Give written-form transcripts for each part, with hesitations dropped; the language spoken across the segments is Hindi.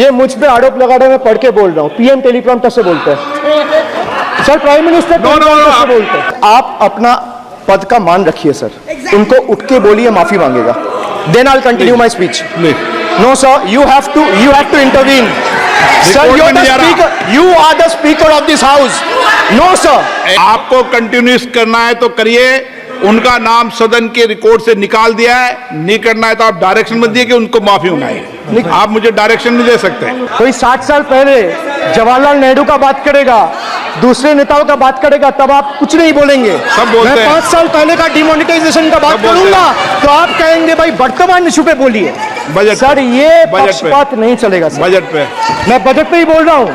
ये मुझ पे आरोप लगा रहे, मैं पढ़ के बोल रहा हूँ। पीएम टेलीप्रॉम्प्टर से बोलते हैं सर, प्राइम मिनिस्टर टेलीप्रॉम्प्टर से बोलते हैं। आप अपना पद का मान रखिए सर, उनको उठ के बोलिए माफी मांगेगा, then I will continue my speech. No sir, you have to intervene sir, you are the speaker of this house. No sir, आपको कंटिन्यूस करना है तो करिए, उनका नाम सदन के रिकॉर्ड से निकाल दिया है। नहीं करना है तो आप डायरेक्शन मत दिए कि उनको माफी मंगाइए। आप मुझे डायरेक्शन नहीं दे सकते। कोई 60 साल पहले जवाहरलाल नेहरू का बात करेगा, दूसरे नेताओं का बात करेगा, तब आप कुछ नहीं बोलेंगे। सब बोलते हैं। मैं 5 साल पहले का डिमोनेटाइजेशन का बात करूंगा तो आप कहेंगे भाई वर्तमान इशू पे बोलिए। बजट सर, ये पक्षपात नहीं चलेगा सर। बजट पे मैं बजट पे ही बोल रहा हूँ।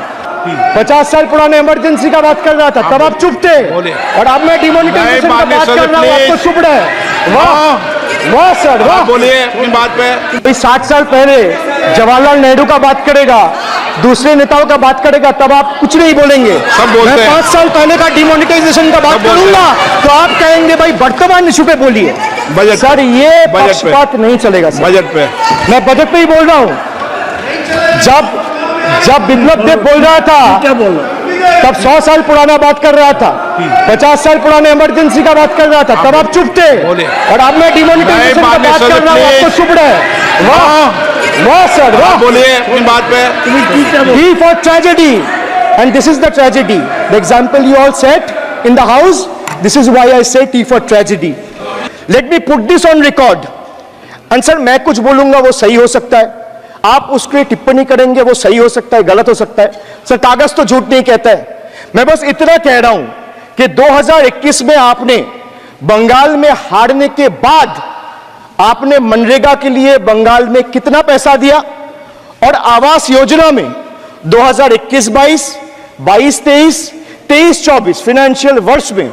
50 साल पुराने इमरजेंसी का बात कर रहा था, तब आप चुप थे, और अब मैं डिमोनेटाइजेशन का बात कर रहा हूँ, आपको चुप रहे। वाह वाह सर, वाह। बोलिए अपनी बात पे। कोई 60 साल पहले जवाहरलाल नेहरू का बात करेगा, दूसरे नेताओं का बात करेगा, तब आप कुछ नहीं बोलेंगे। सब बोलते हैं। मैं 5 साल पहले का डिमोनेटाइजेशन का बात करूंगा तो आप कहेंगे भाई वर्तमान इशू पे बोलिए। बजट सर, ये पक्षपात नहीं चलेगा सर। बजट पे मैं बजट पे ही बोल रहा हूँ। जब बिप्लब देव बोल रहा था तब 100 साल पुराना बात कर रहा था, 50 साल पुराने इमरजेंसी का बात कर रहा था, तब आप चुप थे, और अब मैं डिमोनेटाइजेशन का बात कर रहा हूँ, आपको चुप रहे। वाह वाह सर, वाह। बोलिए अपनी बात पे। T for tragedy, and this is the tragedy. The example you all set in the house, this is why I say T for tragedy. Let me put this on record. And sir, मैं कुछ बोलूंगा वो सही हो सकता है, आप उसके टिप्पणी करेंगे वो सही हो सकता है, गलत हो सकता है। सर, कागज तो झूठ नहीं कहता है। मैं बस इतना कह रहा हूं कि 2021 में आपने बंगाल में हारने के बाद आपने मनरेगा के लिए बंगाल में कितना पैसा दिया, और आवास योजना में 2021-22, 22-23, 23-24 फाइनेंशियल वर्ष में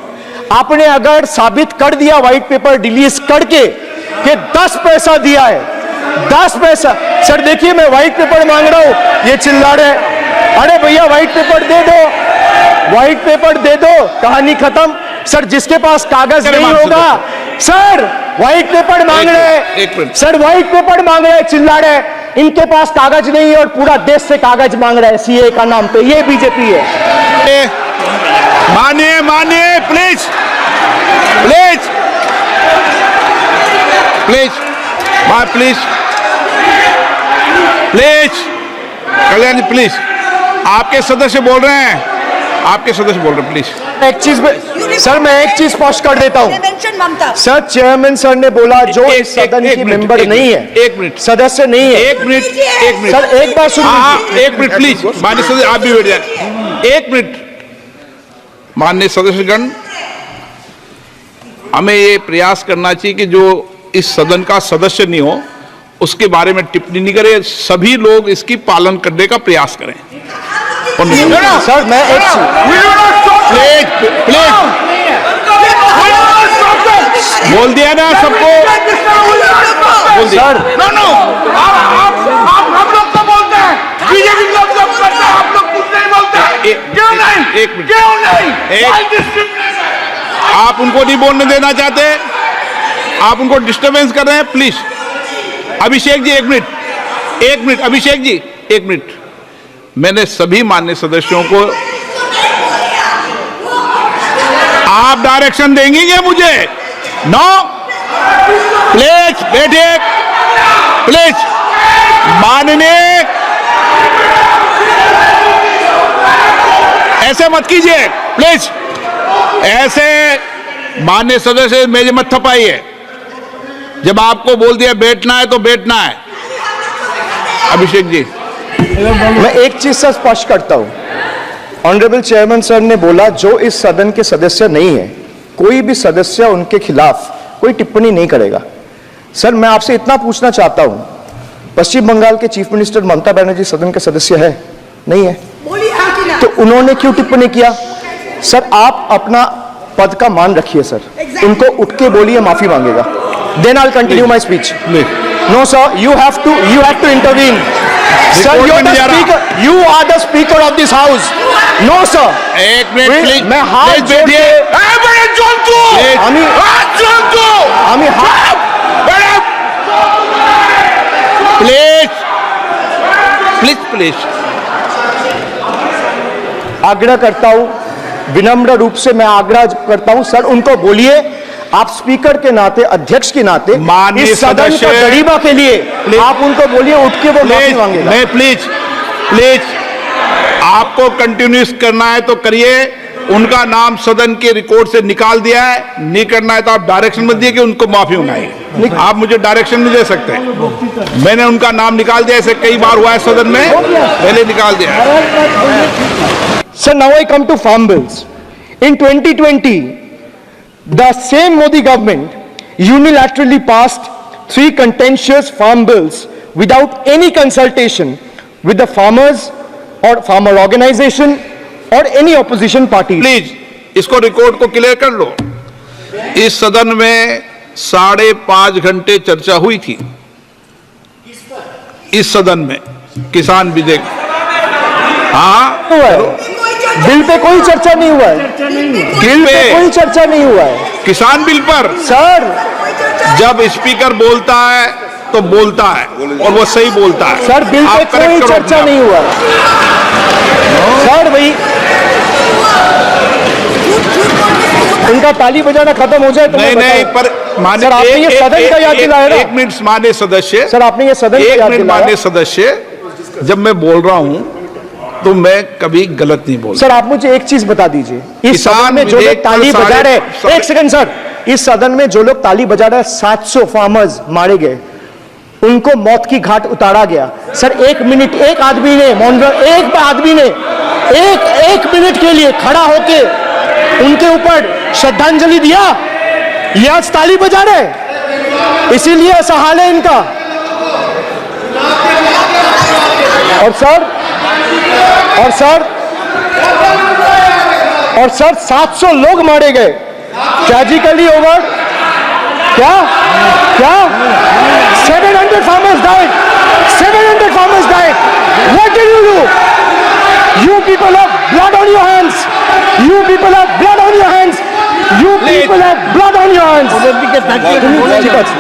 आपने अगर साबित कर दिया व्हाइट पेपर रिलीज करके कि 10 पैसा दिया है, 10 पैसा। सर देखिए, मैं व्हाइट पेपर मांग रहा हूं, ये चिल्ला रहे हैं। अरे भैया व्हाइट पेपर दे दो, व्हाइट पेपर दे दो, कहानी खत्म। सर, जिसके पास कागज नहीं होगा, सर व्हाइट पेपर मांग रहे हैं, सर व्हाइट पेपर मांग रहे हैं, चिल्ला रहे हैं। इनके पास कागज नहीं है और पूरा देश से कागज मांग रहा है सीए का नाम पे, ये बीजेपी है। मानिए मानिए, please please please please please Kalyan ji, please. आपके सदस्य बोल रहे हैं, आपके सदस्य बोल रहे हैं, प्लीज। एक चीज सर, मैं एक चीज स्पष्ट कर देता हूं सर। चेयरमैन सर ने बोला जो इस सदन की मेंबर नहीं है, 1 मिनट, सदस्य नहीं है। 1 मिनट, 1 मिनट सर, एक बार सुनिए। 1 मिनट प्लीज, माननीय सदस्य आप भी बैठ जाए। 1 मिनट। माननीय सदस्यगण, हमें ये प्रयास करना चाहिए कि जो इस सदन का सदस्य नहीं हो उसके बारे में टिप्पणी नहीं करें, सभी लोग इसकी पालन करने का प्रयास करें। सर, मैं एक प्लीज प्लीज बोल दिया ना सबको, बोल दिया। सर, आप हम लोग तो बोलते हैं, बीजेपी लोग जब करते हैं आप लोग कुछ नहीं बोलते। क्यों नहीं? एक मिनट, क्यों नहीं? आप उनको नहीं बोलने देना चाहते, आप उनको डिस्टर्बेंस कर रहे हैं। Please Abhishek ji 1 minute, 1 minute, Abhishek ji 1 minute. मैंने सभी माननीय सदस्यों को, आप डायरेक्शन देंगे क्या मुझे? नो, प्लीज बैठिए, प्लीज। माननीय, ऐसे मत कीजिए प्लीज, ऐसे माननीय सदस्य मेरे मत थपाइए। जब आपको बोल दिया बैठना है तो बैठना है। अभिषेक जी, मैं एक चीज से स्पष्ट करता हूं। ऑनरेबल चेयरमैन सर ने बोला जो इस सदन के सदस्य नहीं है, कोई भी सदस्य उनके खिलाफ कोई टिप्पणी नहीं करेगा। सर, मैं आपसे इतना पूछना चाहता हूं, पश्चिम बंगाल के चीफ मिनिस्टर ममता बनर्जी सदन के सदस्य है? नहीं है, तो उन्होंने क्यों टिप्पणी किया? सर, आप अपना पद का मान रखिए सर, उनको उठ के बोलिए माफी मांगेगा, then I will continue my speech. No sir, you have to intervene. Sir, you are the speaker of this house. No sir. 1 minute please, मैं हाथ जोड़ के আমি प्लीज प्लीज प्लीज। आग्रह करता हूं, विनम्र रूप से मैं आग्रह करता हूं सर, उनको बोलिए आप स्पीकर के नाते, अध्यक्ष के नाते, माननीय इस सदन सदस्य, का गरिमा के लिए आप उनको बोलिए उठ के वो माफी प्लीज मांगेगा। नहीं, प्लीज प्लीज, आपको कंटिन्यूस करना है तो करिए। उनका नाम सदन के रिकॉर्ड से निकाल दिया है, नहीं करना है तो आप डायरेक्शन मत दिए कि उनको माफी मंगाई। आप मुझे डायरेक्शन नहीं दे सकते। मैंने उनका नाम निकाल दिया, ऐसे कई बार हुआ है सदन में, पहले निकाल दिया है। Sir, now I come to farm bills. In 2020, the same Modi government unilaterally passed 3 contentious farm bills without any consultation with the farmers or farmer organization or any opposition party. Please इसको रिकॉर्ड को क्लियर कर लो। इस सदन में 5.5 घंटे चर्चा हुई थी, इस सदन में किसान विधेयक। हाँ, हुआ है। बिल पे कोई चर्चा नहीं हुआ है, बिल पे कोई चर्चा नहीं हुआ है किसान बिल पर सर। जब स्पीकर बोलता है तो बोलता है और वो सही बोलता है। सर बिल पे आप कोई correct करो चर्चा अपना। नहीं हुआ है सर। भाई उनका ताली बजाना खत्म हो जाए तो नहीं मैं नहीं, बताऊं। पर माननीय सर आपने ये सदन का याद दिलाया ना। एक मिनट माननीय सदस्य, सर आपने ये सदन का एक याद मिनट दिलाया। माननीय सदस्य, जब मैं बोल रहा हूं तो मैं कभी गलत नहीं बोलता। सर आप मुझे एक चीज बता दीजिए, इस किसान सदन में जो विधेयक लोग ताली पर बजा रहे साढ़े- हैं, एक सेकंड सर, इस सदन में जो लोग ताली बजा रहे हैं, 700 फार्मर्स मारे गए, उनको मौत की घाट उतारा गया। सर 1 मिनट, एक आदमी ने एक आदमी ने एक मिनट के लिए खड़ा होके उनके ऊपर श्रद्धांजलि दिया। ये आज ताली बजा रहे हैं, इसीलिए ऐसा हाल है इनका। और सर 700 लोग मारे गए, ट्रेजिकली ओवर। क्या 700 farmers died. 700 farmers died. What did you do? You people have blood on your hands. You people have blood on your hands. You people have blood on your hands. ঠিক আছে।